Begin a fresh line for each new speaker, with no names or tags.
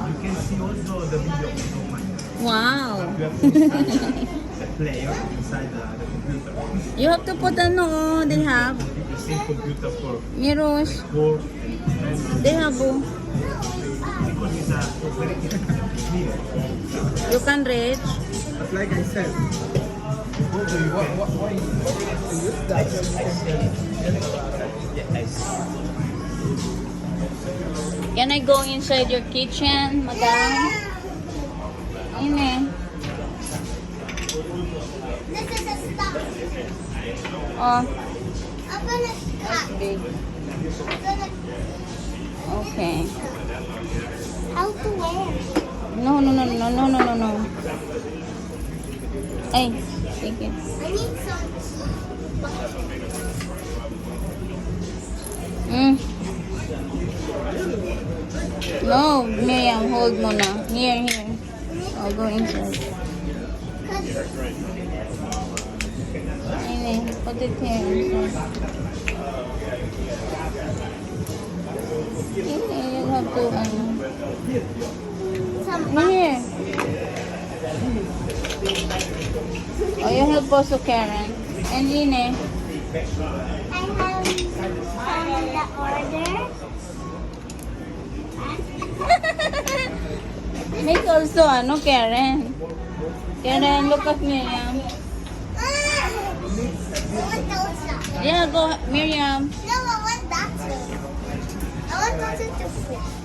You can see also the video if you don't mind.
Wow.
You have to install the player inside the computer.
You have to put ano, they have.
The same computer for
Mirrors.
record
They have,
because it's a very clear.
you can reach.
But like I said, also you can. Why you have to use that? I see.
Can I go inside your kitchen, madam? Ini.
This is a stop.
Oh,
I'm gonna stop.
big.
I'm gonna.
Okay.
How to wear?
No. Ay, sige.
I need some.
No, Miriam, hold mo na. Here. I'll go inside. Ini, put it here inside. Ini, you have to,
Some.
Here. Oh, you help also Karen. And Ine.
I have found the order.
Make also, Karen. Karen, look at Miriam.
I want those ones.
Yeah, go, Miriam.
No, I want that one. I want those to fit.